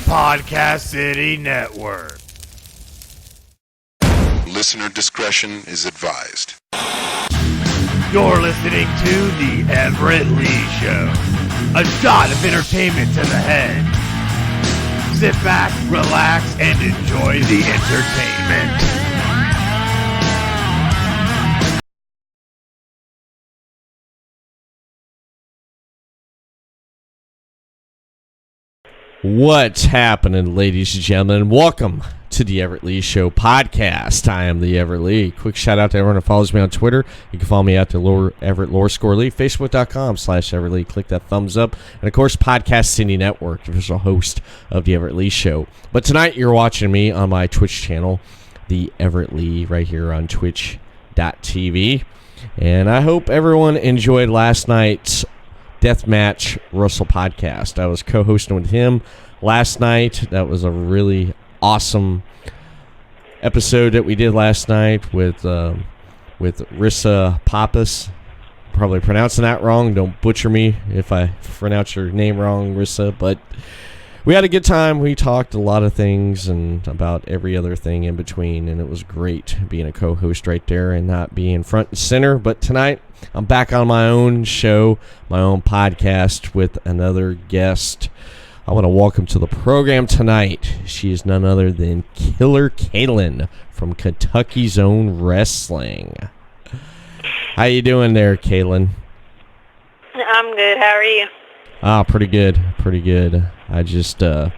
Podcast City Network. Listener discretion is advised. You're listening to the Everett Lee Show. A shot of entertainment to the head. Sit back, relax, and enjoy the entertainment. What's happening, ladies and gentlemen? Welcome to the Everett Lee Show podcast. I am the Everett Lee. Quick shout out to everyone who follows me on Twitter. You can follow me at the Everett Lore Score Lee, Facebook.com/Everett Lee. Click that thumbs up. And of course, Podcast City Network, the official host of the Everett Lee Show. But tonight you're watching me on my Twitch channel, the Everett Lee, right here on Twitch.tv. And I hope everyone enjoyed last night's Deathmatch Russell podcast. I was co-hosting with him last night. That was a really awesome episode that we did last night with Rissa Pappas. Probably pronouncing that wrong. Don't butcher me if I pronounce your name wrong, Rissa. But we had a good time. We talked a lot of things and about every other thing in between, and it was great being a co-host right there and not being front and center. But tonight, I'm back on my own show, my own podcast with another guest. I want to welcome to the program tonight. She is none other than Killer Kaylin from Kentucky's Own Wrestling. How you doing there, Kaylin? I'm good. How are you? Pretty good. Pretty good. I just had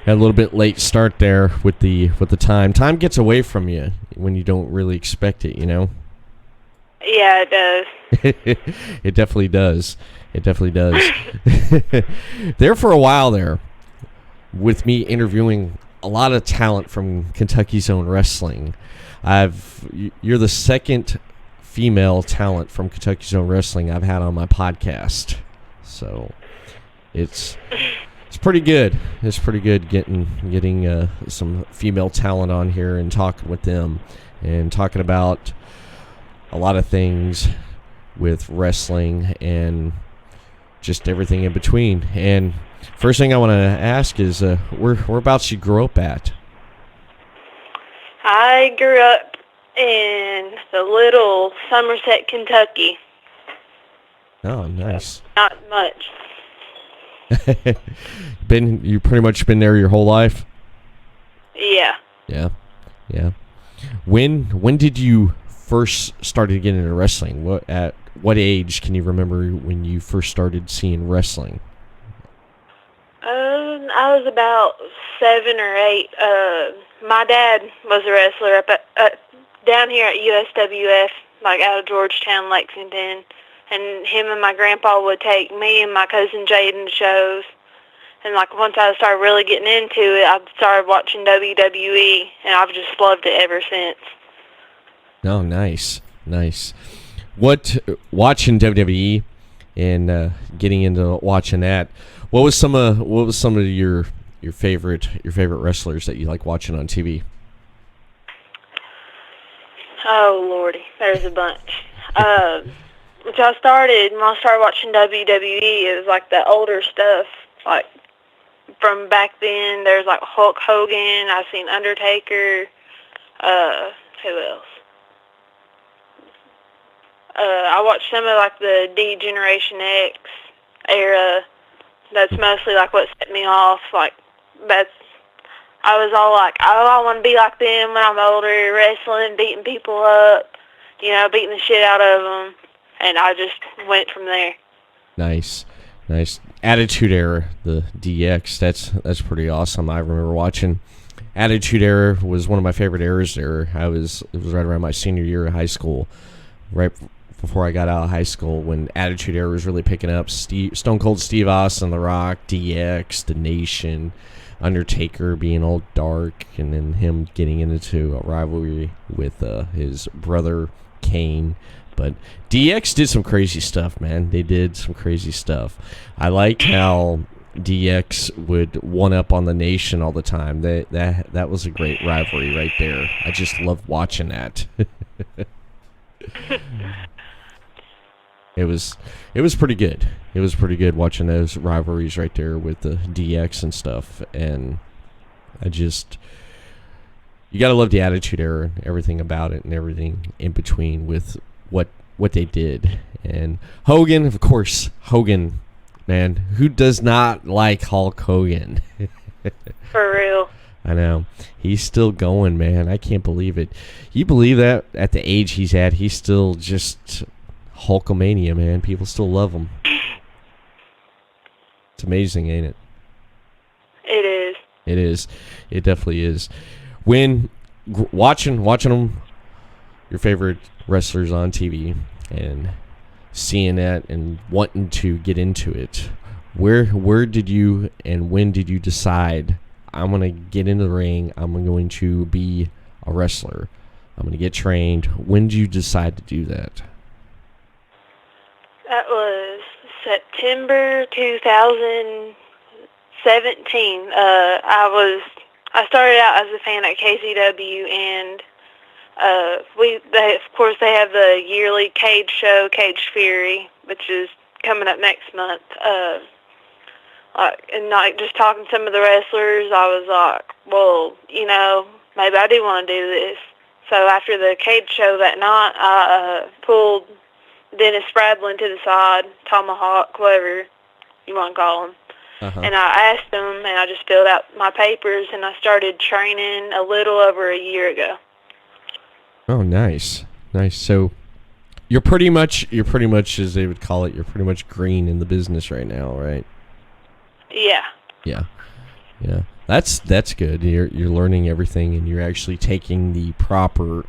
a little bit late start there with the time. Time gets away from you when you don't really expect it, you know? Yeah, it does. It definitely does. It definitely does. There for a while there, with me interviewing a lot of talent from Kentucky's Own Wrestling, you're the second female talent from Kentucky's Own Wrestling I've had on my podcast. So it's pretty good. It's pretty good getting some female talent on here and talking with them and talking about a lot of things with wrestling and just everything in between. And first thing I want to ask is whereabouts you grew up at? I grew up in the little Somerset, Kentucky. Oh, nice. Not much. You pretty much been there your whole life? Yeah. Yeah. When did you first started getting into wrestling? At what age can you remember when you first started seeing wrestling? I was about 7 or 8. My dad was a wrestler up down here at USWF, like out of Georgetown, Lexington. And him and my grandpa would take me and my cousin Jaden to shows. And like once I started really getting into it, I started watching WWE, and I've just loved it ever since. Oh, nice. Watching WWE and getting into watching that, what was some of your favorite wrestlers that you like watching on TV? Oh Lordy, there's a bunch. When I started watching WWE, it was like the older stuff, like from back then. There's like Hulk Hogan. I've seen Undertaker. Who else? I watched some of like the D-Generation X era. That's mostly like what set me off. Like I was all like, oh, I want to be like them when I'm older, wrestling, beating people up, beating the shit out of them. And I just went from there. Nice. Attitude Era, the DX, that's pretty awesome. I remember watching Attitude Era. Was one of my favorite eras there. It was right around my senior year of high school, right before I got out of high school, when Attitude Era was really picking up. Stone Cold Steve Austin, The Rock, DX, The Nation, Undertaker being all dark, and then him getting into a rivalry with his brother Kane. But DX did some crazy stuff, man. They did some crazy stuff. I liked how DX would one-up on the Nation all the time. That was a great rivalry right there. I just loved watching that. It was pretty good. It was pretty good watching those rivalries right there with the DX and stuff. And you got to love the Attitude Era and everything about it and everything in between with what they did. And Hogan, of course, man, who does not like Hulk Hogan? For real. I know. He's still going, man. I can't believe it. You believe that at the age he's at, he's still just Hulkamania, man. People still love him. It's amazing, ain't it? It is. It is. It definitely is. When watching them, your favorite wrestlers on TV, and seeing that and wanting to get into it, where did you and when did you decide, I'm going to get in the ring, I'm going to be a wrestler, I'm going to get trained? When did you decide to do that? That was September 2017. I started out as a fan at KCW, and of course they have the yearly cage show, Cage Fury, which is coming up next month. And like just talking to some of the wrestlers, I was like, well, maybe I do want to do this. So after the cage show that night, I pulled Dennis Spradlin to the side, Tomahawk, whatever you want to call him. Uh-huh. And I asked him, and I just filled out my papers, and I started training a little over a year ago. Oh, nice. So you're pretty much, as they would call it, you're pretty much green in the business right now, right? Yeah. Yeah. That's good. You're learning everything, and you're actually taking the proper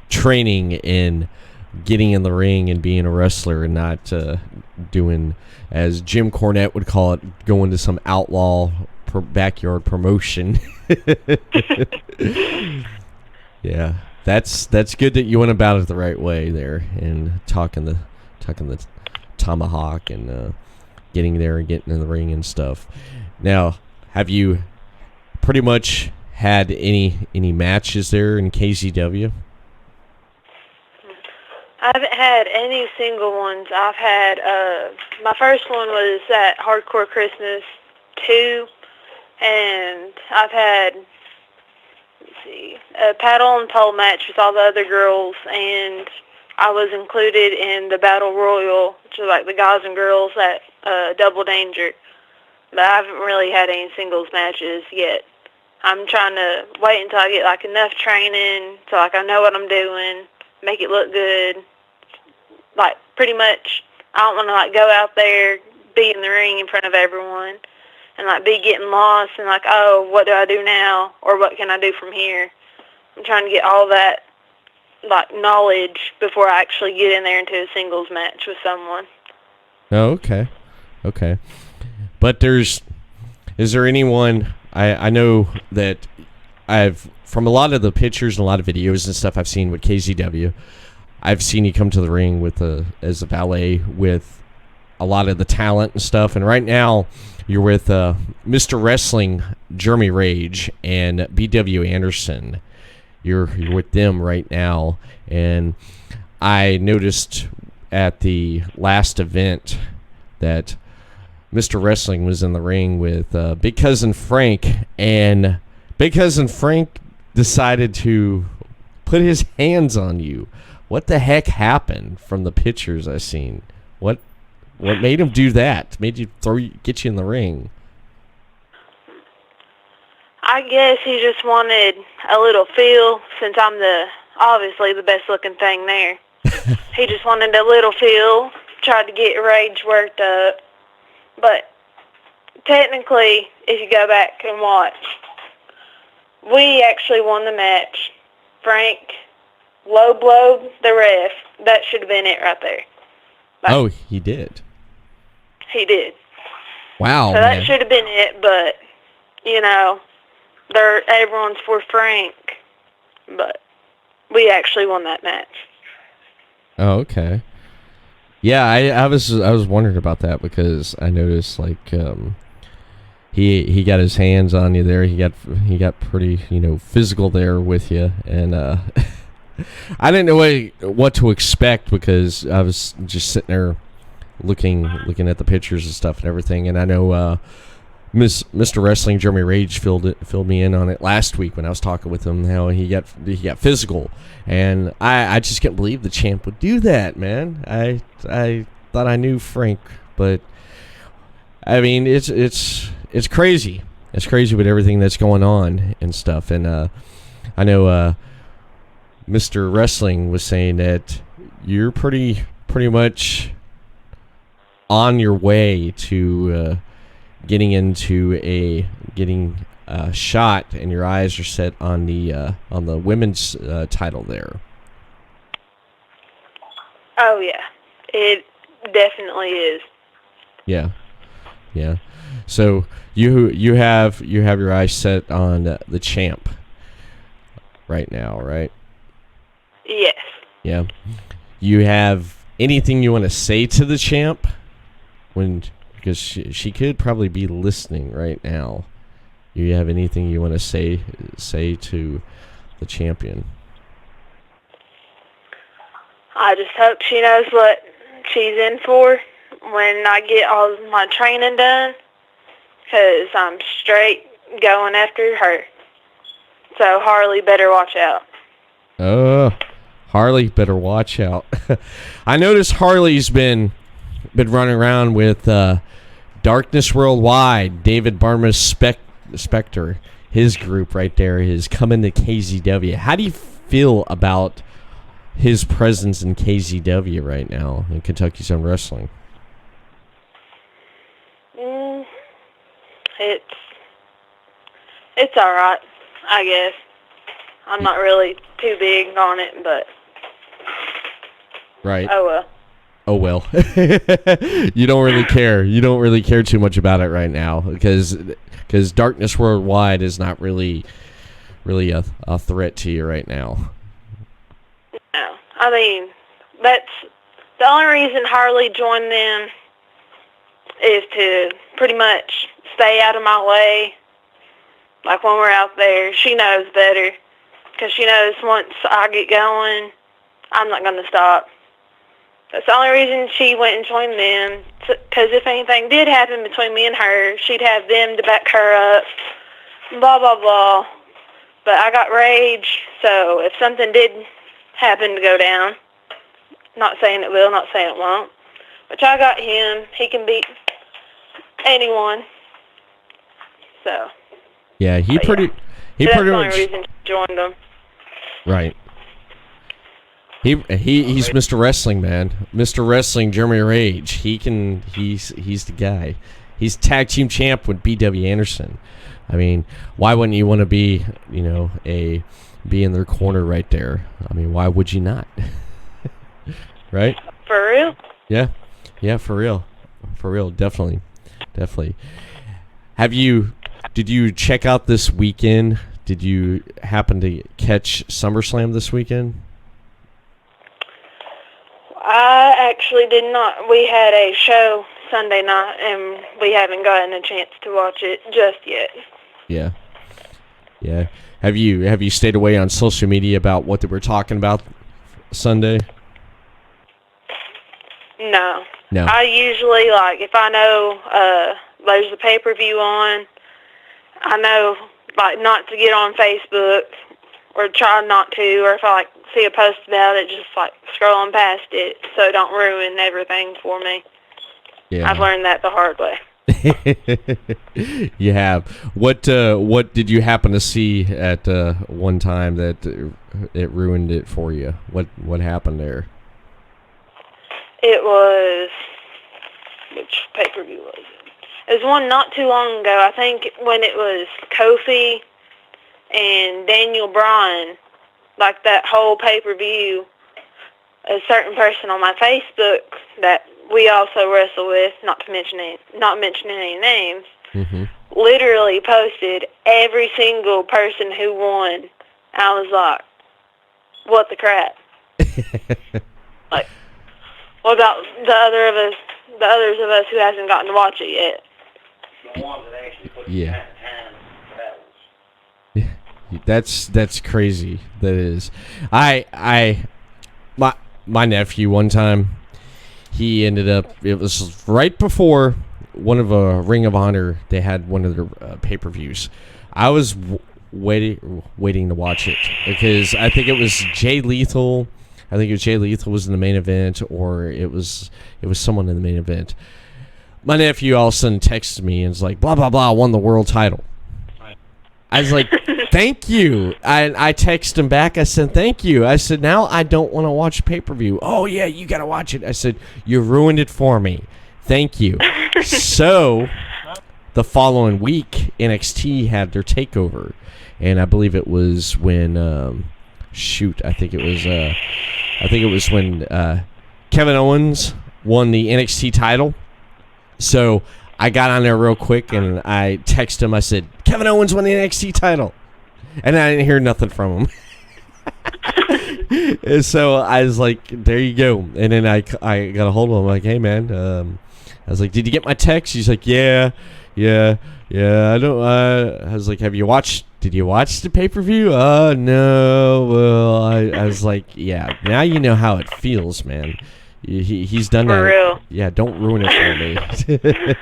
training in getting in the ring and being a wrestler, and not doing, as Jim Cornette would call it, going to some outlaw backyard promotion. Yeah, that's good that you went about it the right way there, and talking the Tomahawk and getting there and getting in the ring and stuff. Now, have you pretty much had any matches there in KCW? I haven't had any single ones. I've had, my first one was at Hardcore Christmas 2, and I've had, a paddle and pole match with all the other girls, and I was included in the Battle Royal, which is like the guys and girls at Double Danger. But I haven't really had any singles matches yet. I'm trying to wait until I get like enough training so like I know what I'm doing, make it look good. Like pretty much, I don't want to like go out there, be in the ring in front of everyone, and like be getting lost and like, oh, what do I do now, or what can I do from here? I'm trying to get all that like knowledge before I actually get in there into a singles match with someone. Oh, okay. But is there anyone? I know that from a lot of the pictures and a lot of videos and stuff I've seen with KZW, I've seen you come to the ring as a valet with a lot of the talent and stuff. And right now, you're with Mr. Wrestling, Jeremy Rage, and B.W. Anderson. You're with them right now. And I noticed at the last event that Mr. Wrestling was in the ring with Big Cousin Frank, and Big Cousin Frank decided to put his hands on you. What the heck happened from the pictures I seen? What made him do that? Made you get you in the ring? I guess he just wanted a little feel, since I'm obviously the best looking thing there. He just wanted a little feel, tried to get Rage worked up. But technically, if you go back and watch, we actually won the match. Frank low blowed the ref. That should have been it right there. Oh, he did. He did. Wow. So that should have been it, but everyone's for Frank. But we actually won that match. Oh, okay. Yeah, I was wondering about that, because I noticed he got his hands on you there. He got pretty physical there with you, and I didn't know what to expect, because I was just sitting there looking at the pictures and stuff and everything. And I know Mr. Wrestling Jeremy Rage filled me in on it last week when I was talking with him, how he got physical, and I just can't believe the champ would do that, man. I thought I knew Frank, but I mean it's crazy. It's crazy with everything that's going on and stuff. And I know Mr. Wrestling was saying that you're pretty much on your way to getting a shot, and your eyes are set on the women's title there. Oh yeah, it definitely is. Yeah. So you have your eyes set on the champ right now, right? Yes. Yeah. You have anything you want to say to the champ? Because she could probably be listening right now. You have anything you want to say to the champion? I just hope she knows what she's in for when I get all my training done, because I'm straight going after her. So Harley better watch out. Harley better watch out. I noticed Harley's been running around with Darkness Worldwide, David Barma's Spectre. His group right there is coming to KZW. How do you feel about his presence in KZW right now in Kentucky Zone Wrestling? It's all right, I guess. I'm not really too big on it, but right. Oh well. You don't really care. You don't really care too much about it right now because Darkness Worldwide is not really a threat to you right now. No, I mean that's the only reason Harley joined them is to pretty much stay out of my way. Like when we're out there, she knows better because she knows once I get going, I'm not going to stop. That's the only reason she went and joined them, because if anything did happen between me and her, she'd have them to back her up, blah, blah, blah. But I got Rage, so if something did happen to go down, not saying it will, not saying it won't, but I got him. He can beat anyone. So. Yeah, he that's pretty the only much. reason she joined them. Right. He's Mr. Wrestling, man. Mr. Wrestling, Jeremy Rage. He's the guy. He's tag team champ with B.W. Anderson. I mean, why wouldn't you want to be be in their corner right there? I mean, why would you not? Right? For real? Yeah, for real. For real, definitely. Did you check out this weekend? Did you happen to catch SummerSlam this weekend? I actually did not. We had a show Sunday night, and we haven't gotten a chance to watch it just yet. Yeah. Have you stayed away on social media about what they were talking about Sunday? No. No. I usually, like, if I know there's a pay-per-view on, I know, like, not to get on Facebook or try not to, or if I, like, see a post about it, just, like, scrolling past it so it don't ruin everything for me. Yeah. I've learned that the hard way. You have. What did you happen to see at one time that it ruined it for you? What happened there? It was, which pay-per-view was it? It was one not too long ago. I think when it was Kofi and Daniel Bryan, like that whole pay-per-view, a certain person on my Facebook that we also wrestle with, not mentioning any names, mm-hmm. literally posted every single person who won. I was like, what the crap? Like, what about the others of us who hasn't gotten to watch it yet? The ones that actually put yeah. time battles. Yeah, that's crazy. That is. My nephew one time, he ended up. It was right before one of Ring of Honor. They had one of their pay-per-views. I was waiting to watch it because I think it was Jay Lethal. I think it was Jay Lethal was in the main event, or it was someone in the main event. My nephew all of a sudden texted me and was like, blah, blah, blah, won the world title. I was like, thank you. I texted him back. I said, thank you. I said, now I don't want to watch pay-per-view. Oh, yeah, you got to watch it. I said, you ruined it for me. Thank you. So the following week, NXT had their takeover. And I believe it was when, I think it was when Kevin Owens won the NXT title. So I got on there real quick and I texted him. I said, Kevin Owens won the NXT title. And I didn't hear nothing from him. And so I was like, there you go. And then I got a hold of him. I'm like, hey, man. I was like, did you get my text? He's like, yeah. I don't. I was like, did you watch the pay-per-view? No. Well, I was like, yeah. Now you know how it feels, man. He's done that. For real. Yeah, don't ruin it for me.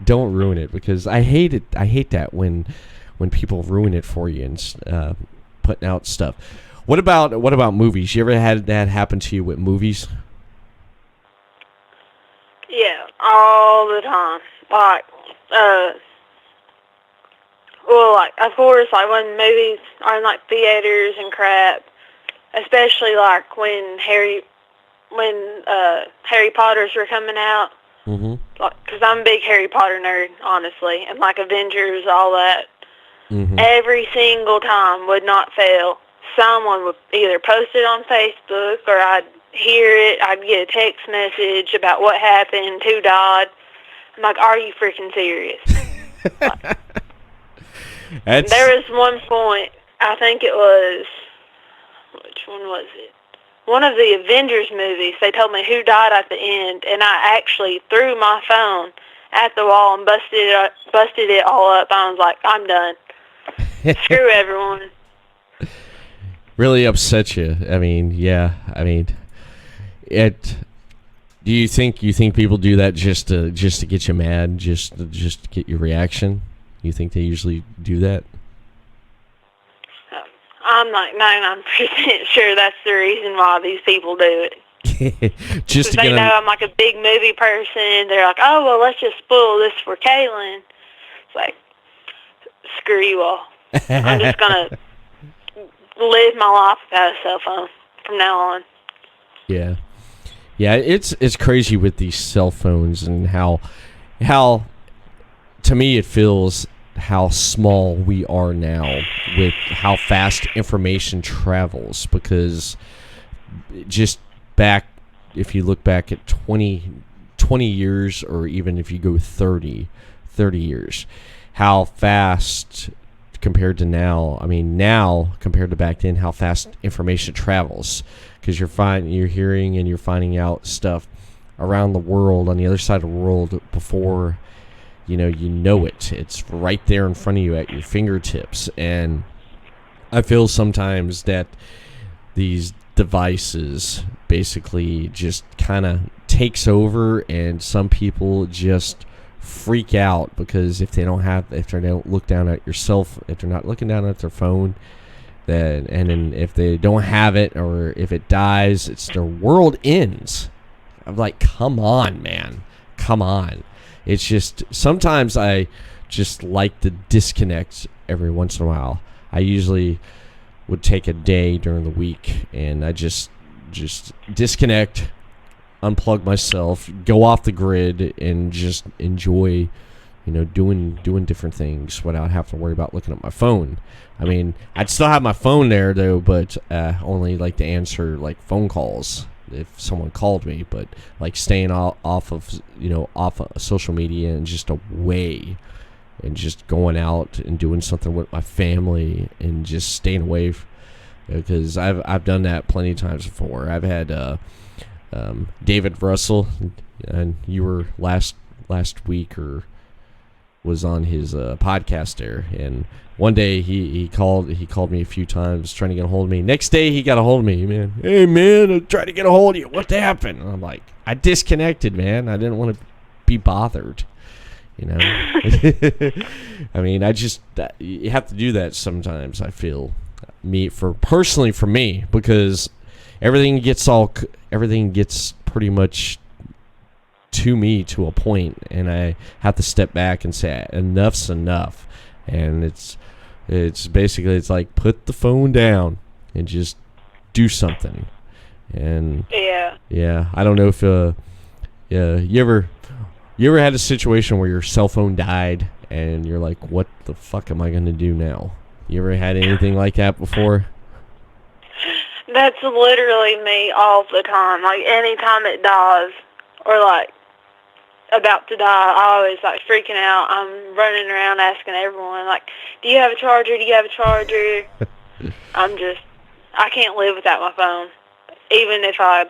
Don't ruin it, because I hate it. I hate that when people ruin it for you and putting out stuff. What about movies? You ever had that happen to you with movies? Yeah, all the time. Like, of course, like when movies are in like theaters and crap, especially like when Harry Potters were coming out. Mm-hmm. Like, because I'm a big Harry Potter nerd, honestly, and like Avengers, all that. Mm-hmm. Every single time would not fail. Someone would either post it on Facebook, or I'd hear it. I'd get a text message about what happened, who died. I'm like, are you freaking serious? There was one point, I think it was, which one was it? One of the Avengers movies, they told me who died at the end, and I actually threw my phone at the wall and busted it all up. I was like, I'm done. Screw everyone. Really upset you. I mean, yeah. I mean, it. Do you think people do that just to get you mad, just to get your reaction? You think they usually do that? I'm like 99% sure that's the reason why these people do it. Just to they know I'm like a big movie person. They're like, oh, well, let's just spoil this for Kaylin. It's like, screw you all. I'm just going to live my life without a cell phone from now on. Yeah. Yeah, it's crazy with these cell phones and how to me it feels how small we are now with how fast information travels, because just back, if you look back at 20 years, or even if you go 30 years, how fast compared to now, I mean now compared to back then, how fast information travels, because you're hearing and you're finding out stuff around the world, on the other side of the world, before you know it. It's right there in front of you at your fingertips. And I feel sometimes that these devices basically just kind of takes over, and some people just freak out because if they don't look down at yourself, if they're not looking down at their phone, then if they don't have it, or if it dies, it's their world ends. I'm like, come on, man, come on. It's just, sometimes I just like to disconnect every once in a while. I usually would take a day during the week and I just disconnect, unplug myself, go off the grid, and just enjoy, doing different things without having to worry about looking at my phone. I mean, I'd still have my phone there though, but only like to answer like phone calls if someone called me, but like staying off of social media and just away, and just going out and doing something with my family and just staying away, because I've done that plenty of times before. I've had David Russell, and you were last week, or was on his podcast there, and one day he called me a few times trying to get a hold of me. Next day he got a hold of me, man. Hey man, I tried to get a hold of you. What happened? And I'm like, I disconnected, man. I didn't want to be bothered. You know, I mean, you have to do that sometimes. I feel personally for me, because everything gets pretty much to me to a point, and I have to step back and say enough's enough. And it's basically, it's like, put the phone down and just do something. And yeah, I don't know if you ever had a situation where your cell phone died and you're like, what the fuck am I going to do now? You ever had anything like that before? That's literally me all the time. Like, anytime it dies, or like about to die, I always like freaking out. I'm running around asking everyone, like, do you have a charger? Do you have a charger? I can't live without my phone. Even if I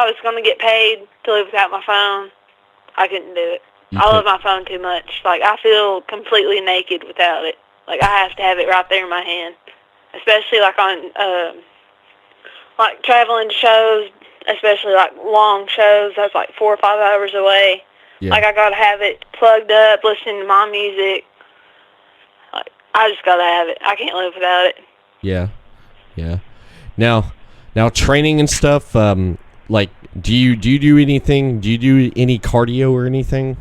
was going to get paid to live without my phone, I couldn't do it. I love my phone too much. Like, I feel completely naked without it. Like, I have to have it right there in my hand. Especially, like, on, like, traveling to shows, especially, like, long shows. That's, like, 4 or 5 hours away. Yeah. Like, I got to have it plugged up, listening to my music. Like, I just got to have it. I can't live without it. Yeah. Now training and stuff, like, do you do anything? Do you do any cardio or anything?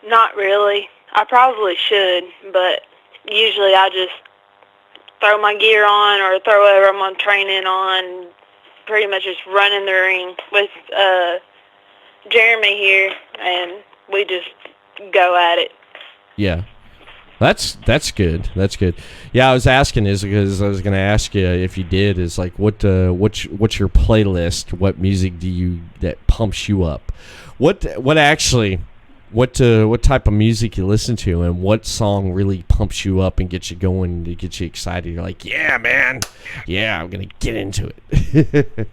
Not really. I probably should, but usually I just throw my gear on or throw whatever I'm on training on, pretty much just run in the ring with Jeremy here, and we just go at it. Yeah. That's good. That's good. Yeah, I was asking is because I was going to ask you if you did, is like, what's your playlist? What music that pumps you up? What type of music you listen to, and what song really pumps you up and gets you going, to get you excited? You're like, yeah, man, yeah, I'm gonna get into it.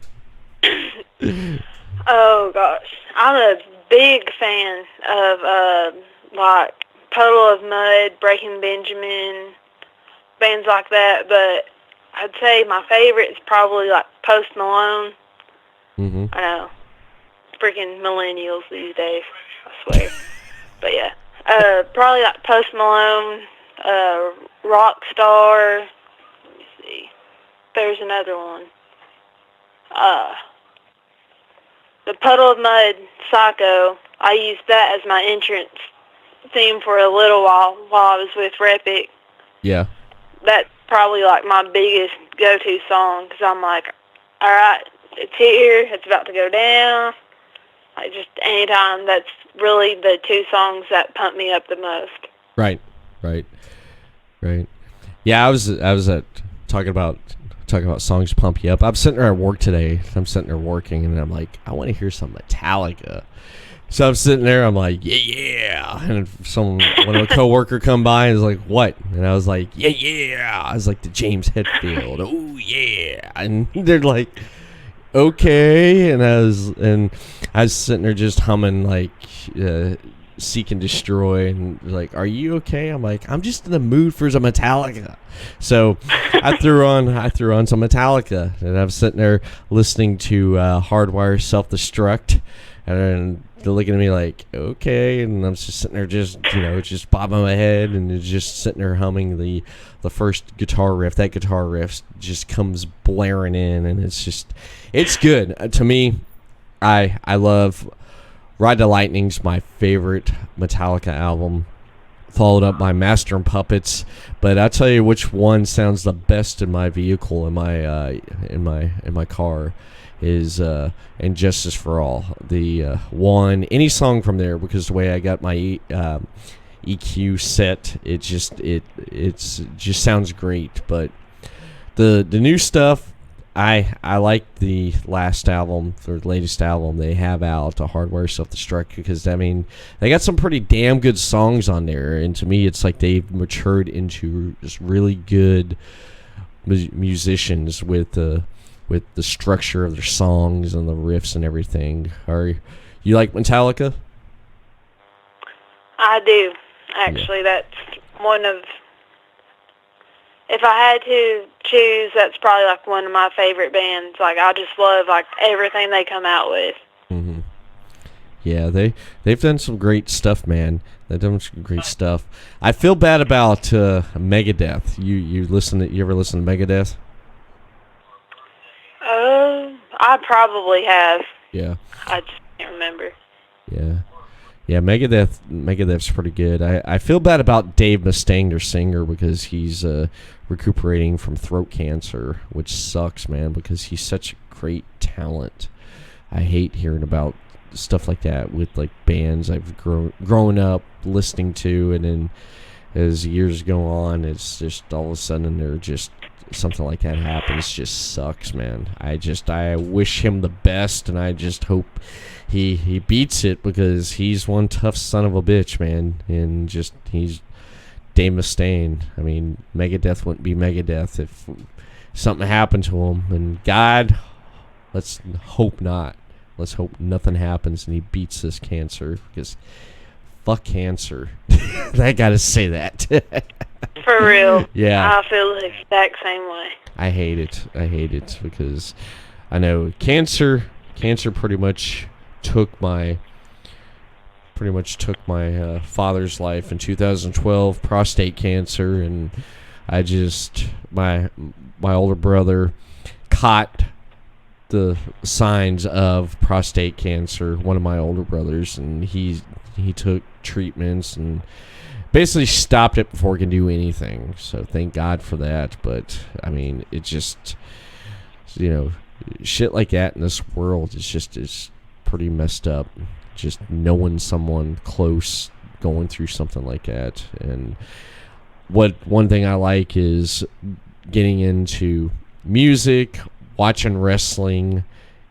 Oh gosh, I'm a big fan of like Puddle of Mud, Breaking Benjamin, bands like that. But I'd say my favorite is probably like Post Malone. Mm-hmm. I know, freaking millennials these days, I swear. But yeah, probably like Post Malone, Rockstar. Let me see. There's another one. The Puddle of Mud, Psycho. I used that as my entrance theme for a little while I was with Repic. Yeah. That's probably like my biggest go-to song, because I'm like, all right, it's here, it's about to go down. Like, just anytime, that's really the two songs that pump me up the most. Right. Yeah, I was at talking about songs pump you up. I'm sitting there at work today. I'm sitting there working, and I'm like, I want to hear some Metallica. So I'm sitting there. I'm like, yeah. And when a coworker come by and was like, what? And I was like, yeah. I was like, the James Hetfield. Oh yeah. And they're like, okay. And I was sitting there just humming like Seek and Destroy, and like, are you okay? I'm like, I'm just in the mood for some Metallica. So I threw on some Metallica, and I was sitting there listening to Hardwire Self-Destruct, and they're looking at me like, okay, and I'm just sitting there just bobbing my head and just sitting there humming the first guitar riff. That guitar riff just comes blaring in, and it's good. To me, I love Ride the Lightning's my favorite Metallica album, followed up by Master and Puppets. But I'll tell you which one sounds the best in my vehicle, in my car, is And Justice for All. The one, any song from there, because the way I got my EQ set, it just sounds great. But the new stuff, I like the last album, or the latest album they have out, the Hardware Self-Destruct, because I mean, they got some pretty damn good songs on there, and to me it's like they've matured into just really good musicians with with the structure of their songs and the riffs and everything. You like Metallica? I do, actually. That's one of... If I had to choose, that's probably like one of my favorite bands. Like, I just love like everything they come out with. Mm-hmm. Yeah, they've done some great stuff, man. They've done some great stuff. I feel bad about Megadeth. You ever listen to Megadeth? I probably have. Yeah. I just can't remember. Yeah, Megadeth's pretty good. I feel bad about Dave Mustaine, their singer, because he's recuperating from throat cancer, which sucks, man, because he's such a great talent. I hate hearing about stuff like that with like bands I've grown up listening to, and then as years go on, it's just all of a sudden they're just something like that happens. Just sucks, man. I wish him the best, and I just hope he beats it, because he's one tough son of a bitch, man. And just he's Dave Mustaine. I mean, Megadeth wouldn't be Megadeth if something happened to him. And God, let's hope not. Let's hope nothing happens and he beats this cancer, because fuck cancer. I gotta say that. For real. Yeah. I feel the exact same way. I hate it because I know cancer pretty much took my father's life in 2012, prostate cancer, and I just my older brother caught the signs of prostate cancer, one of my older brothers, and he took treatments and basically stopped it before it can do anything. So thank God for that. But I mean, it just, shit like that in this world is pretty messed up. Just knowing someone close going through something like that. And one thing I like is getting into music, watching wrestling,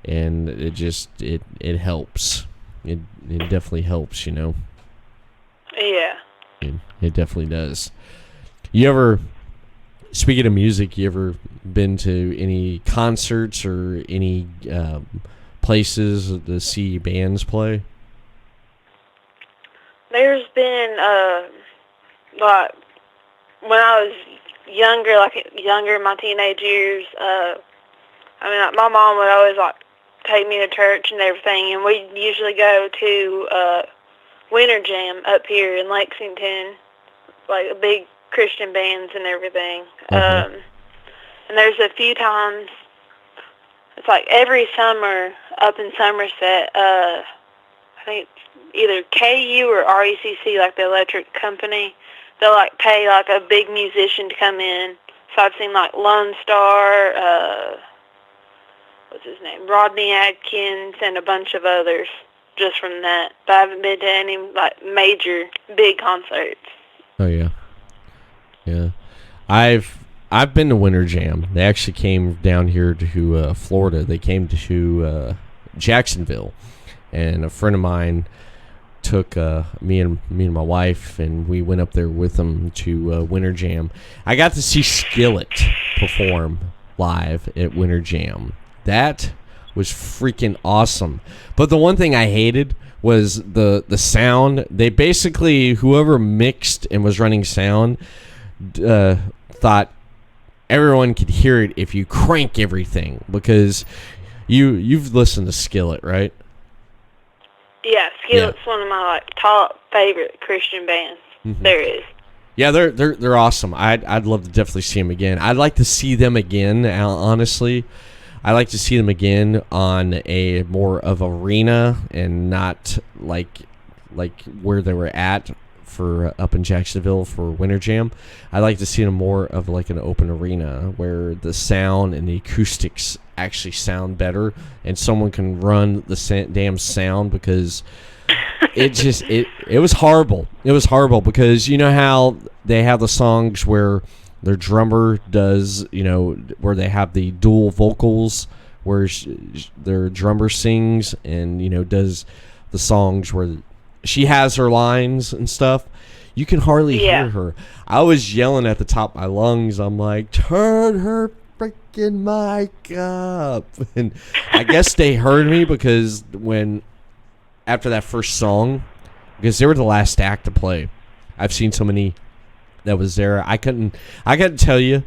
and it helps. It definitely helps, Yeah. It definitely does. Speaking of music, you ever been to any concerts or any places to see bands play? There's been, like, when I was younger, in my teenage years, like, my mom would always, like, take me to church and everything, and we'd usually go to Winter Jam up here in Lexington, like, big Christian bands and everything. Mm-hmm. And there's a few times, it's like every summer up in Somerset, I think it's either KU or RECC, like the electric company, they'll, like, pay, like, a big musician to come in. So I've seen, like, Lone Star, what's his name, Rodney Adkins, and a bunch of others just from that. But I haven't been to any, like, major, big concerts. Oh, yeah. Yeah. I've been to Winter Jam. They actually came down here to Florida. They came to Jacksonville, and a friend of mine took me and my wife, and we went up there with them to Winter Jam. I got to see Skillet perform live at Winter Jam. That was freaking awesome. But the one thing I hated was the sound. They basically, whoever mixed and was running sound, thought everyone could hear it if you crank everything, because you've listened to Skillet, right? Yeah, Skillet's one of my, like, top favorite Christian bands. Mm-hmm. There is. Yeah, they're awesome. I'd love to definitely see them again. I'd like to see them again, honestly. I like to see them again on a more of arena and not like where they were at for up in Jacksonville for Winter Jam. I like to see them more of like an open arena where the sound and the acoustics actually sound better, and someone can run the damn sound, because it was horrible. It was horrible, because you know how they have the songs where their drummer does, where they have the dual vocals, where their drummer sings and, does the songs where she has her lines and stuff. You can hardly hear her. I was yelling at the top of my lungs. I'm like, turn her freaking mic up. And I guess they heard me because after that first song, because they were the last act to play. I've seen so many that was there. I couldn't tell you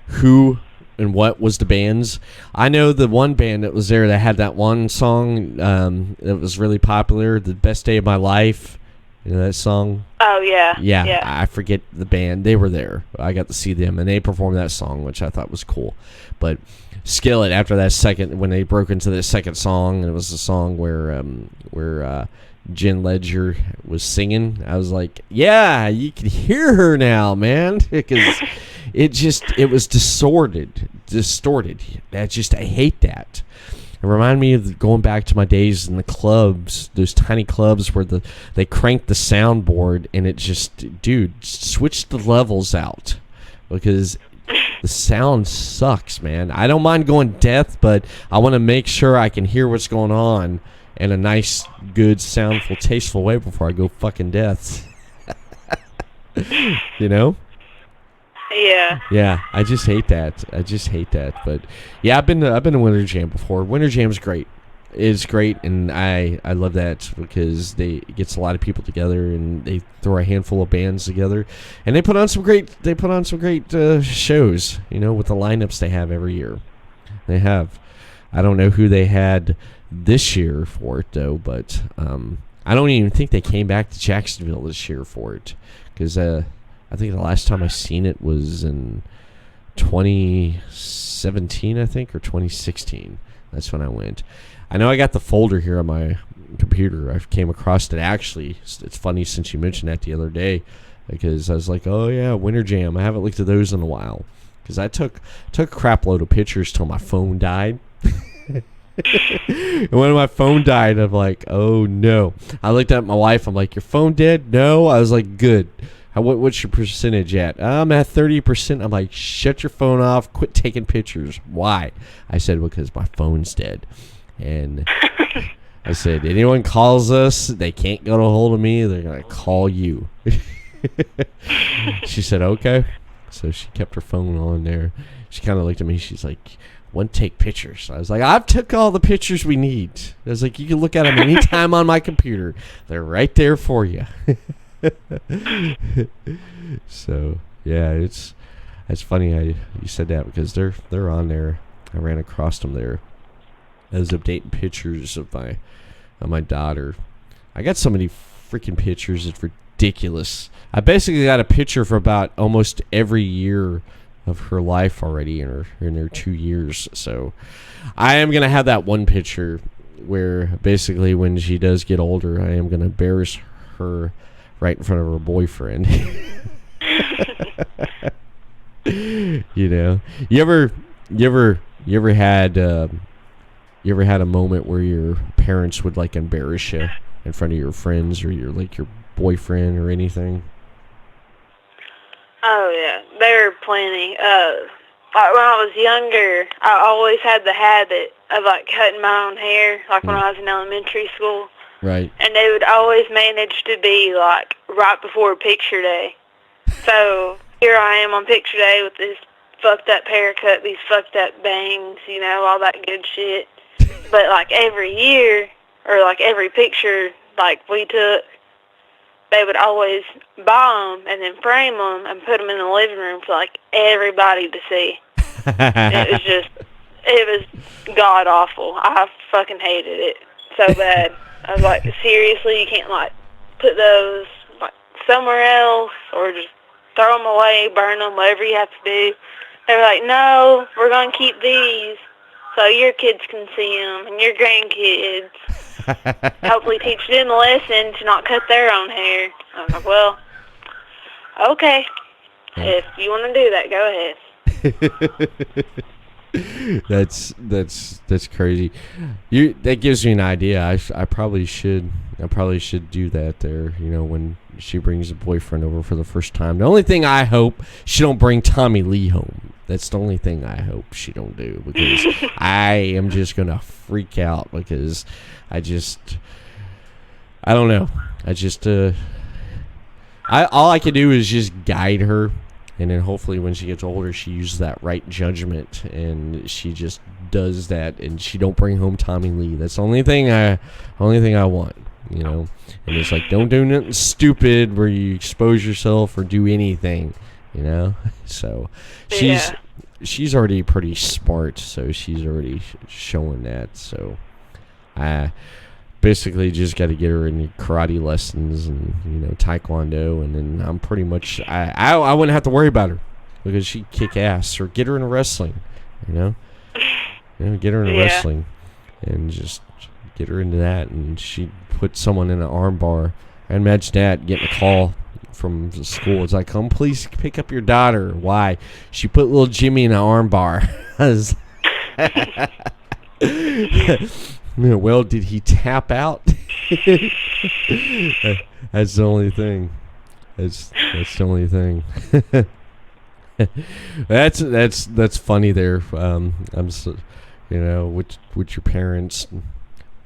who and what was the bands. I know the one band that was there that had that one song that was really popular, The Best Day of My Life. You know that song? Oh, yeah. Yeah, I forget the band. They were there. I got to see them, and they performed that song, which I thought was cool. But Skillet, after that second, when they broke into the second song, and it was the song where Jen Ledger was singing, I was like, yeah, you can hear her now, man, because it was distorted. I hate that. It reminded me of going back to my days in the clubs, those tiny clubs where they cranked the soundboard, and it just, dude, switch the levels out, because the sound sucks, man. I don't mind going deaf, but I want to make sure I can hear what's going on in a nice, good, soundful, tasteful way before I go fucking deaf. You know? Yeah. Yeah, I just hate that. But yeah, I've been to Winter Jam before. Winter Jam's great. It's great, and I love that because it gets a lot of people together, and they throw a handful of bands together, and they put on some great shows. You know, with the lineups they have every year. They have. I don't know who they had this year for it though, but I don't even think they came back to Jacksonville this year for it, because I think the last time I seen it was in 2017, I think, or 2016. That's when I went. I know I got the folder here on my computer. I came across it. Actually, it's funny since you mentioned that the other day, because I was like, oh yeah, Winter Jam. I haven't looked at those in a while, because I took a crap load of pictures till my phone died. And when my phone died, I'm like, oh no. I looked at my wife. I'm like, your phone dead? No. I was like, good. What's your percentage at? I'm at 30%. I'm like, shut your phone off. Quit taking pictures. Why? I said, because my phone's dead. And I said, anyone calls us, they can't get a hold of me, they're going to call you. She said, okay. So she kept her phone on there. She kind of looked at me. She's like, one take pictures. I was like, I've took all the pictures we need. I was like, you can look at them anytime on my computer. They're right there for you. So yeah, it's funny you said that, because they're on there. I ran across them there. I was updating pictures of my daughter. I got so many freaking pictures, it's ridiculous. I basically got a picture for about almost every year of her life already in her 2 years. So I am gonna have that one picture where basically when she does get older, I am gonna embarrass her right in front of her boyfriend. You know, you ever had a moment where your parents would like embarrass you in front of your friends or your boyfriend or anything? Oh, yeah. There are plenty. Like when I was younger, I always had the habit of like cutting my own hair, like when I was in elementary school. Right. And they would always manage to be like right before picture day. So here I am on picture day with this fucked up haircut, these fucked up bangs, you know, all that good shit. But like every year, or like every picture like we took, they would always buy them and then frame them and put them in the living room for like everybody to see. It was god awful. I fucking hated it so bad. I was like, seriously, you can't like put those like somewhere else or just throw them away, burn them, whatever you have to do. They were like, no, we're going to keep these so your kids can see them and your grandkids. Hopefully teach them a lesson to not cut their own hair. I was like, well, okay. If you want to do that, go ahead. That's crazy. That gives me an idea. I probably should do that there. You know, when she brings a boyfriend over for the first time. The only thing I hope she don't bring Tommy Lee home. That's the only thing I hope she don't do, because I am just gonna freak out, because I don't know. All I can do is just guide her and then hopefully when she gets older, she uses that right judgment, and she just does that, and she don't bring home Tommy Lee. That's the only thing I want, you know. And it's like, don't do nothing stupid where you expose yourself or do anything, you know. So she's already pretty smart, so she's already showing that. So I basically just got to get her in karate lessons and, you know, taekwondo, and then I'm pretty much I wouldn't have to worry about her because she'd kick ass. Or get her into wrestling, you know, get her into wrestling and just get her into that, and she'd put someone in an arm bar. I imagine that, getting a call from the school. It's like, come please pick up your daughter. Why? She put little Jimmy in an arm bar. Well, did he tap out? That's the only thing. That's the only thing. That's funny there. I'm so, you know, with your parents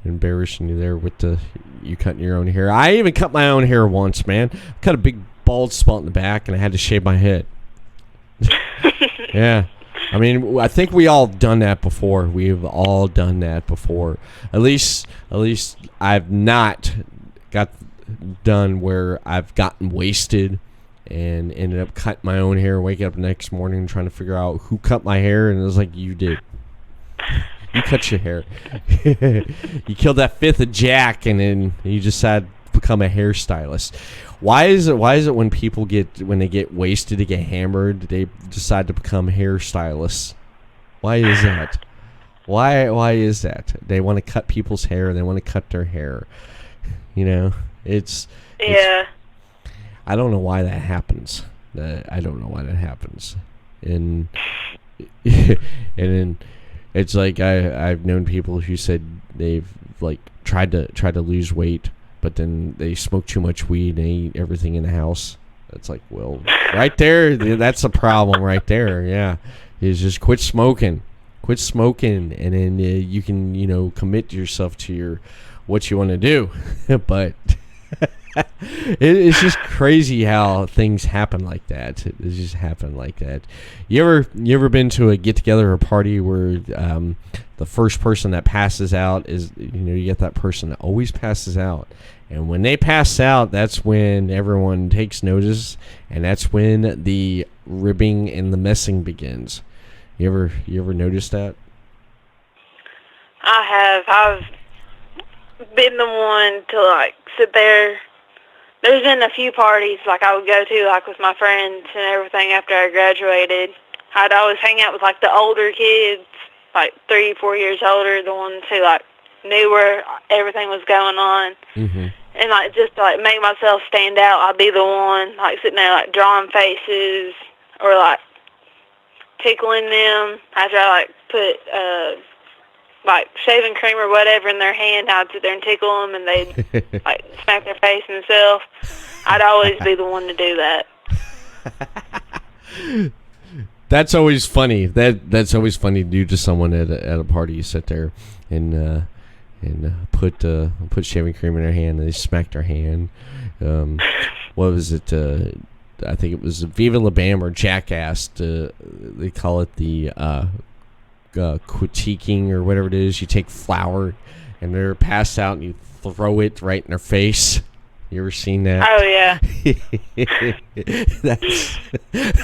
embarrassing you there with you cutting your own hair. I even cut my own hair once, man. I cut a big bald spot in the back, and I had to shave my head. Yeah. I mean, I think we all done that before. We've all done that before. At least I've not got done where I've gotten wasted and ended up cutting my own hair, waking up the next morning and trying to figure out who cut my hair, and it was like, you did. You cut your hair. You killed that fifth of Jack, and then you decided to become a hairstylist. Why is it when they get wasted, they get hammered, they decide to become hairstylists? Why is that? Why is that? They want to cut people's hair, they want to cut their hair. You know, it's I don't know why that happens. I don't know why that happens. And then it's like I've known people who said they've like tried to lose weight, but then they smoke too much weed and eat everything in the house. It's like, well, right there, that's a problem right there. Yeah, is just quit smoking, and then you can, you know, commit yourself to what you want to do. But it's just crazy how things happen like that. It just happen like that. You ever been to a get together or party where the first person that passes out is, you know, you get that person that always passes out, and when they pass out, that's when everyone takes notice, and that's when the ribbing and the messing begins. You ever noticed that? I have. I've been the one to like sit there. There's been a few parties like I would go to like with my friends and everything after I graduated. I'd always hang out with like the older kids, like 3-4 years older, the ones who like knew where everything was going on. Mm-hmm. And like just to like make myself stand out, I'd be the one like sitting there like drawing faces or like tickling them after I like put like shaving cream or whatever in their hand. I'd sit there and tickle them, and they'd like smack their face themselves. I'd always be the one to do that. That's always funny. That's always funny to do to someone at a party. You sit there and put shaving cream in their hand, and they smack their hand. What was it? I think it was Viva La Bam or Jackass. They call it the critiquing or whatever it is. You take flour and they're passed out and you throw it right in their face. You ever seen that? Oh yeah.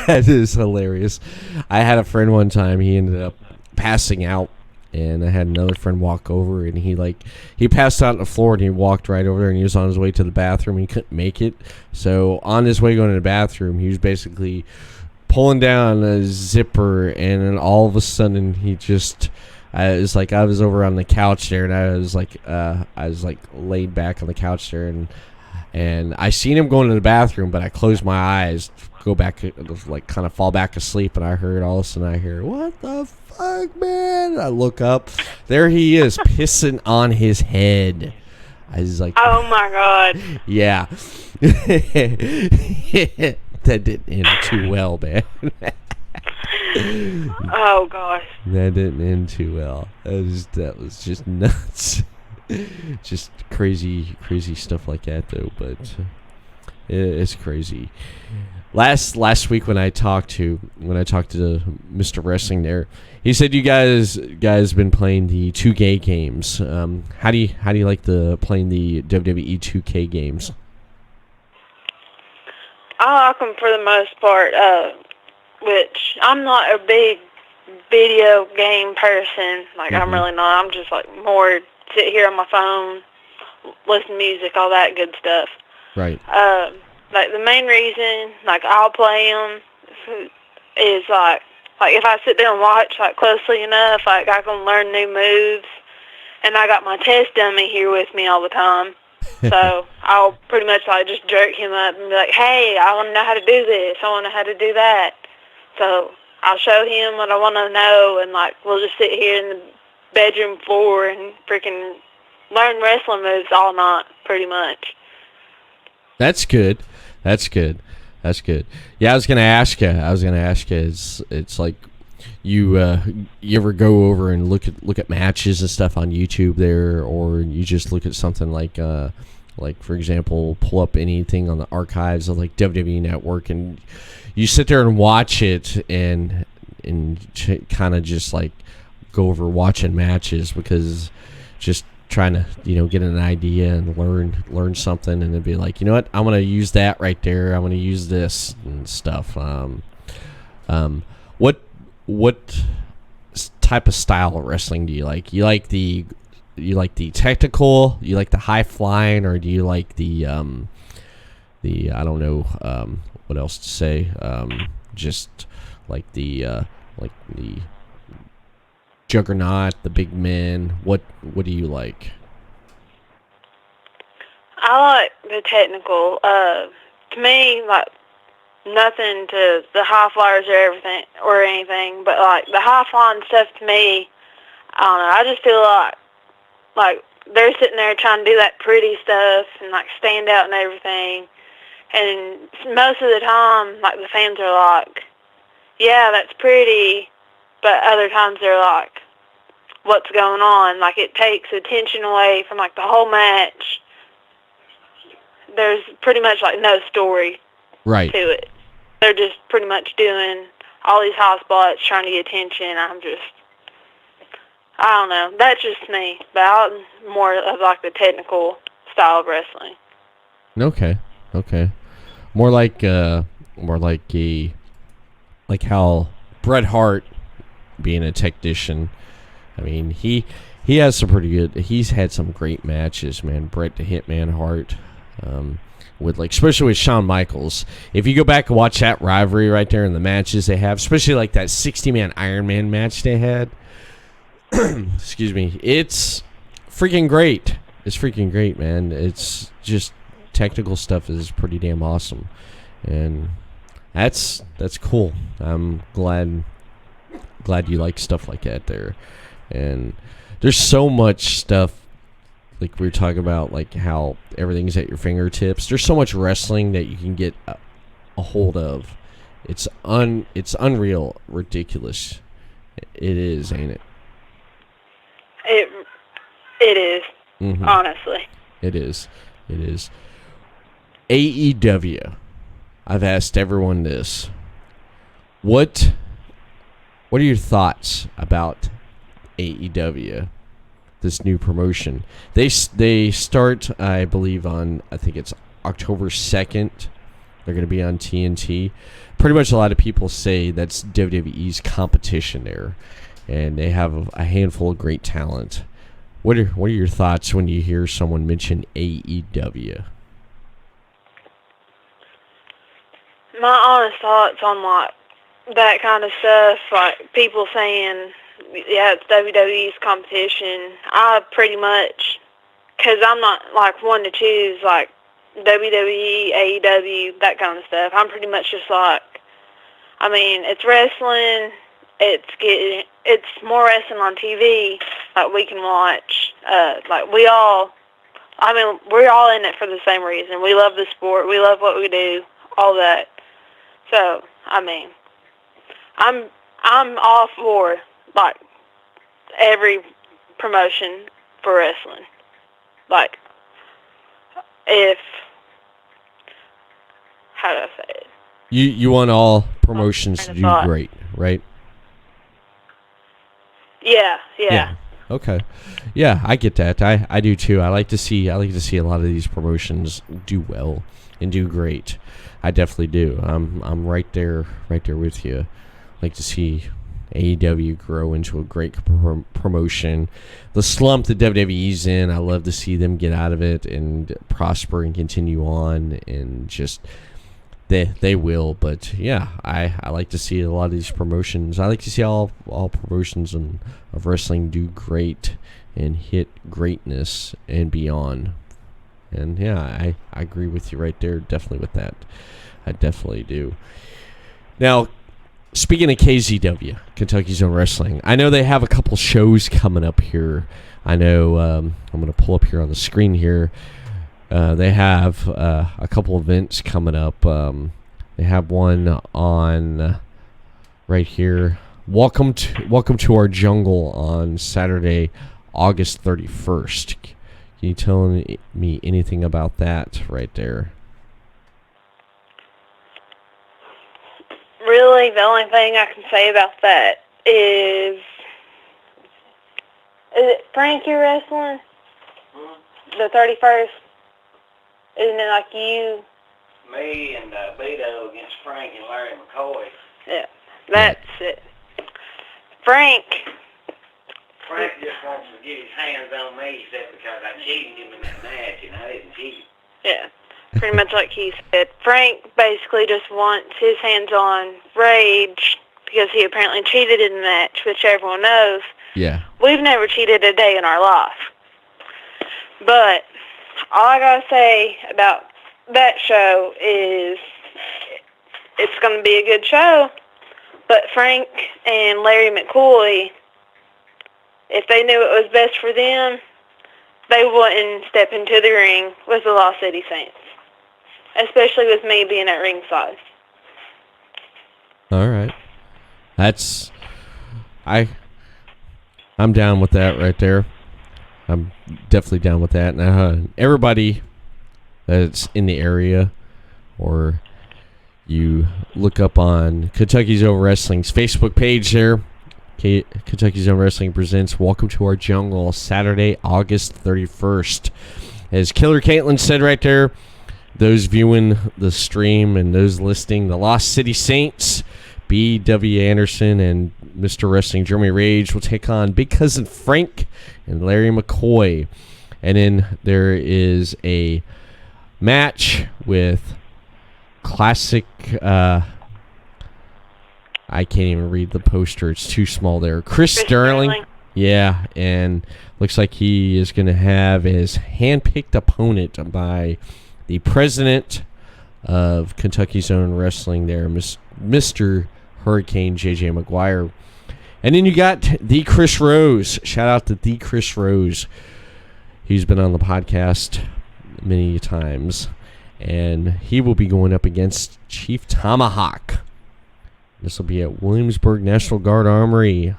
That is hilarious. I had a friend one time, he ended up passing out, and I had another friend walk over, and he passed out on the floor, and he walked right over there, and he was on his way to the bathroom. He couldn't make it, so on his way going to the bathroom, he was basically pulling down a zipper, and then all of a sudden he just, I was over on the couch there, and I was like laid back on the couch there, and I seen him going to the bathroom, but I closed my eyes, go back, like kind of fall back asleep, and I heard all of a sudden, I hear, what the fuck, man? I look up, there he is, pissing on his head. I was like, oh my god. Yeah. That didn't end too well, man. Oh gosh. That didn't end too well. That was just nuts. Just crazy stuff like that, though. But It's crazy. Last week when I talked to Mr. Wrestling there, he said you guys been playing the 2K games. How do you like playing the WWE 2K games? I like them for the most part, which I'm not a big video game person. Like, I'm really not. I'm just, like, more sit here on my phone, listen to music, all that good stuff. Right. Like, the main reason, like, I'll play them is, like if I sit there and watch, like, closely enough, like, I can learn new moves. And I got my test dummy here with me all the time. So I'll pretty much, like, just jerk him up and be like, hey, I want to know how to do this. I want to know how to do that. So I'll show him what I want to know, and, like, we'll just sit here in the bedroom floor and freaking learn wrestling moves all night, pretty much. That's good. Yeah, I was gonna ask you. It's like you ever go over and look at matches and stuff on YouTube there, or you just look at something like for example, pull up anything on the archives of like WWE Network, and you sit there and watch it and kind of just like go over watching matches, because just trying to get an idea and learn something, and then be like, you know what, I'm gonna use that right there. I'm gonna use this and stuff. What type of style of wrestling do you like? You like the technical? You like the high flying, or do you like the I don't know what else to say? Just like the juggernaut, the big men. What do you like? I like the technical. To me, like, nothing to the high flyers or anything, but like the high flying stuff to me, I don't know. I just feel like they're sitting there trying to do that pretty stuff and like stand out and everything, and most of the time, like, the fans are like, yeah, that's pretty, but other times they're like, what's going on? Like, it takes attention away from like the whole match. There's pretty much like no story Right. to it. They're just pretty much doing all these high spots, trying to get attention. I don't know. That's just me. But I'm more of like the technical style of wrestling. Okay. More like how Bret Hart being a technician. I mean, he has some pretty good. He's had some great matches, man. Bret the Hitman Hart. With like, especially with Shawn Michaels. If you go back and watch that rivalry right there in the matches they have, especially like that 60-man Iron Man match they had, excuse me, it's freaking great. It's freaking great, man. It's just technical stuff is pretty damn awesome, and that's cool. I'm glad you like stuff like that there, and there's so much stuff. Like we were talking about, like how everything's at your fingertips. There's so much wrestling that you can get a hold of. It's unreal, ridiculous. It is, ain't it? It is, honestly. It is. AEW. I've asked everyone this. What are your thoughts about AEW? This new promotion. They start, I believe, on, I think it's October 2nd. They're going to be on TNT. Pretty much a lot of people say that's WWE's competition there, and they have a handful of great talent. What are your thoughts when you hear someone mention AEW? My honest thoughts on like that kind of stuff, like people saying, yeah, it's WWE's competition. I pretty much, because I'm not like one to choose like WWE, AEW, that kind of stuff. I'm pretty much just like, I mean, it's wrestling. It's more wrestling on TV. Like, we can watch. Like, we're all in it for the same reason. We love the sport. We love what we do. All that. So, I mean, I'm all for like every promotion for wrestling. Like, if how do I say it? You want all promotions to do great, right? Yeah. Okay. Yeah, I get that. I do too. I like to see a lot of these promotions do well and do great. I definitely do. I'm right there with you. I like to see AEW grow into a great promotion. The slump that WWE's in, I love to see them get out of it and prosper and continue on, and just they will. But yeah, I like to see a lot of these promotions. I like to see all promotions of wrestling do great and hit greatness and beyond. And yeah, I agree with you right there, definitely with that. I definitely do. Now, speaking of KZW, Kentucky Zone Wrestling, I know they have a couple shows coming up here. I know I'm going to pull up here on the screen here. They have a couple events coming up. They have one on right here. Welcome to our jungle on Saturday, August 31st. Can you tell me anything about that right there? Really, the only thing I can say about that is it Frank you're wrestling? The 31st? Isn't it like you? Me and Beto against Frank and Larry McCoy. Yeah, that's it. Frank just wants to get his hands on me, he said, because I cheated him in that match, and I didn't cheat. Yeah, pretty much like he said. Frank basically just wants his hands on Rage because he apparently cheated in the match, which everyone knows. Yeah. We've never cheated a day in our life. But all I gotta say about that show is it's gonna be a good show. But Frank and Larry McCoy, if they knew it was best for them, they wouldn't step into the ring with the Lost City Saints. Especially with me being at ringside. All right. I'm down with that right there. I'm definitely down with that. Now, everybody that's in the area, or you look up on Kentucky Zone Wrestling's Facebook page there, Kentucky Zone Wrestling presents Welcome to Our Jungle, Saturday, August 31st. As Killer Kaylin said right there, those viewing the stream and those listening, the Lost City Saints, B.W. Anderson and Mr. Wrestling Jeremy Rage will take on Big Cousin Frank and Larry McCoy. And then there is a match with classic... I can't even read the poster. It's too small there. Chris Sterling. Yeah, and looks like he is going to have his hand-picked opponent by the president of Kentucky Zone Wrestling there, Mr. Hurricane J.J. McGuire. And then you got the Chris Rose. Shout out to the Chris Rose. He's been on the podcast many times. And he will be going up against Chief Tomahawk. This will be at Williamsburg National Guard Armory.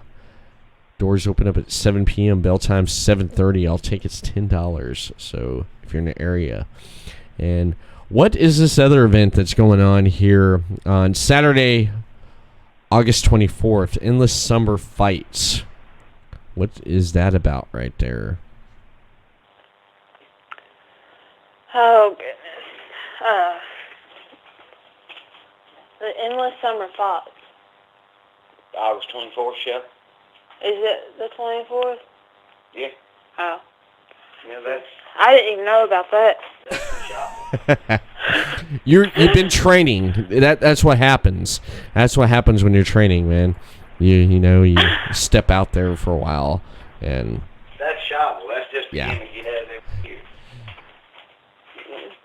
Doors open up at 7 p.m. Bell time 7:30. I'll take it's $10. So if you're in the area. And what is this other event that's going on here on Saturday, August 24th? Endless Summer Fights. What is that about right there? Oh, goodness. The Endless Summer Fights. August 24th show? Is it the 24th? Yeah. Oh. Yeah, that's... I didn't even know about that. You've been training. That's what happens. That's what happens when you're training, man. You step out there for a while, and that's shovel. That's just yeah. To get out of there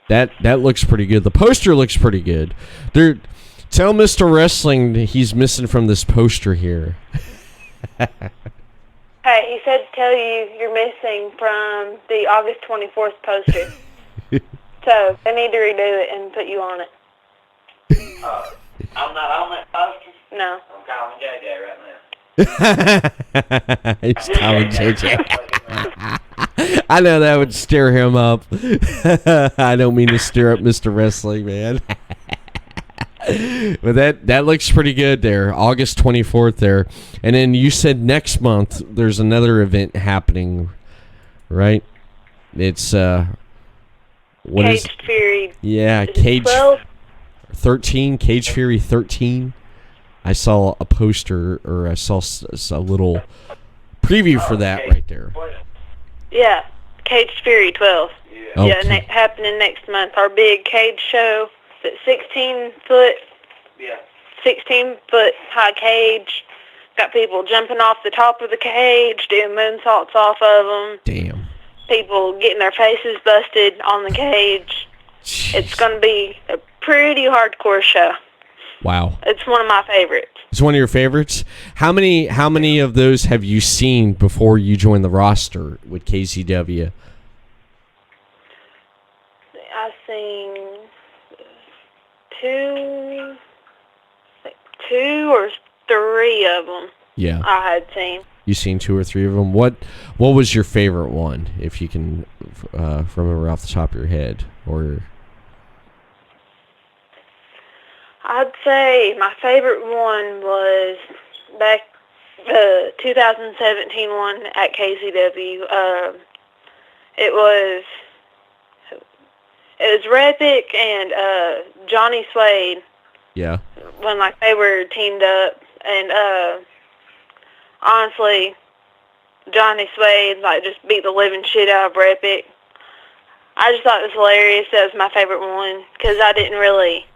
here. That looks pretty good. The poster looks pretty good. Tell Mr. Wrestling he's missing from this poster here. Hey, he said to tell you you're missing from the August 24th poster. So, they need to redo it and put you on it. I'm not on that poster? No. I'm calling JJ right now. He's calling JJ. I know that would stir him up. I don't mean to stir up Mr. Wrestling, man. But that looks pretty good there. August 24th there. And then you said next month there's another event happening, right? It's what is Cage Fury. Yeah, Is it Cage 12? 13, Cage Fury 13. I saw a poster, or I saw a little preview for that right there. Yeah, Cage Fury 12. Okay. Yeah, happening next month. Our big cage show. It's 16-foot. Yeah. 16-foot high cage. Got people jumping off the top of the cage, doing moonsaults off of them. Damn. People getting their faces busted on the cage. Jeez. It's going to be a pretty hardcore show. Wow. It's one of my favorites. It's one of your favorites. How many of those have you seen before you joined the roster with KCW? I've seen two or three of them. Yeah. I had seen. You seen 2 or 3 of them. What was your favorite one, if you can remember off the top of your head? Or I'd say my favorite one was back 2017 one at KCW. It was Repic and Johnny Suede. yeah. When they were teamed up, and honestly, Johnny Suede just beat the living shit out of Repic. I just thought it was hilarious. That was my favorite one because I didn't really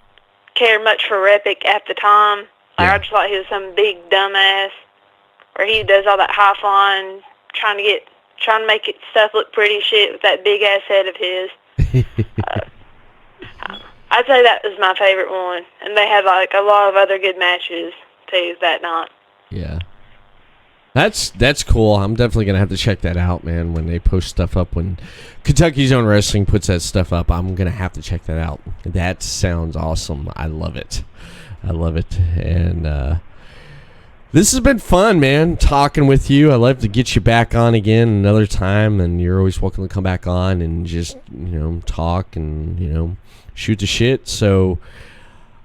care much for Repic at the time. I just thought he was some big dumbass, where he does all that high flying, trying to make it stuff look pretty shit with that big ass head of his. I'd say that was my favorite one, and they had a lot of other good matches too that night. Yeah. That's cool. I'm definitely gonna have to check that out, man. When they post stuff up, when Kentucky's Own Wrestling puts that stuff up, I'm gonna have to check that out. That sounds awesome. I love it. And this has been fun, man. Talking with you. I'd love to get you back on again another time, and you're always welcome to come back on and just talk and shoot the shit. So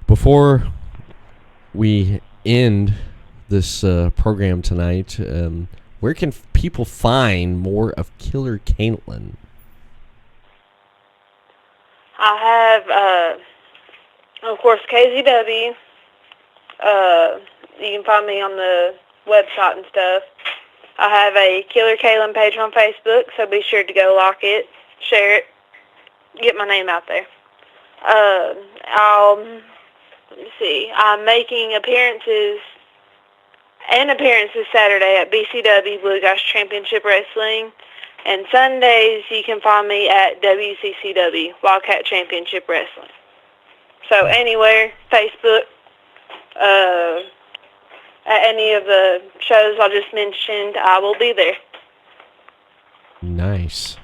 before we end this program tonight, where can people find more of Killer Kaylin? I have, of course, KZW. You can find me on the website and stuff. I have a Killer Kaylin page on Facebook, so be sure to go like it, share it, get my name out there. Let me see. I'm making appearances Saturday at BCW, Blue Gosh Championship Wrestling. And Sundays, you can find me at WCCW, Wildcat Championship Wrestling. So anywhere, Facebook, at any of the shows I just mentioned, I will be there. Nice.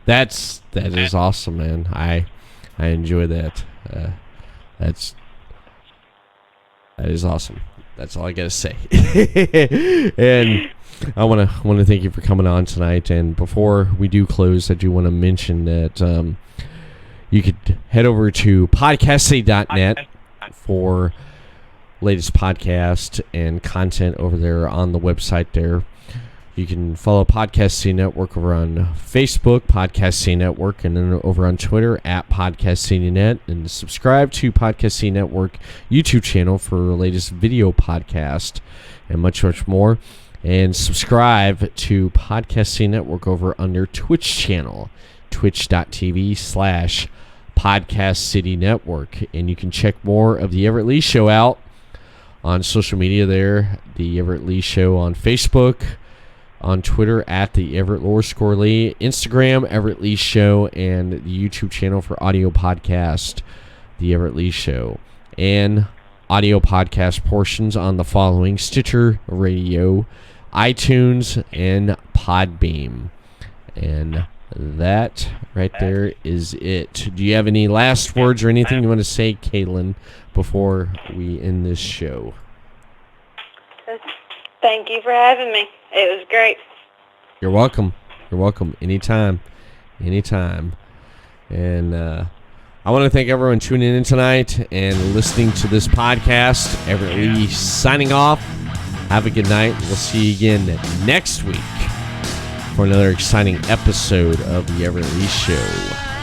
That is awesome, man. I enjoy that. That is awesome. That's all I gotta say. And I want to thank you for coming on tonight. And before we do close, I do want to mention that you could head over to podcastcity.net for latest podcast and content over there on the website there. You can follow Podcast City Network over on Facebook, Podcast City Network, and then over on Twitter at Podcast City Net, and subscribe to Podcast City Network YouTube channel for the latest video podcast and much more. And subscribe to Podcast City Network over on their Twitch channel, twitch.tv/Podcast City Network. And you can check more of the Everett Lee Show out on social media there. The Everett Lee Show on Facebook, on Twitter at the Everett _Lee, Instagram Everett Lee Show, and the YouTube channel for audio podcast, the Everett Lee Show, and audio podcast portions on the following: Stitcher Radio, iTunes, and Podbeam. And that right there is it. Do you have any last words or anything you want to say, Kaylin, before we end this show? Thank you for having me. It was great. You're welcome. Anytime. And I want to thank everyone tuning in tonight and listening to this podcast. Everett Lee signing off. Have a good night. We'll see you again next week for another exciting episode of the Everett Lee Show.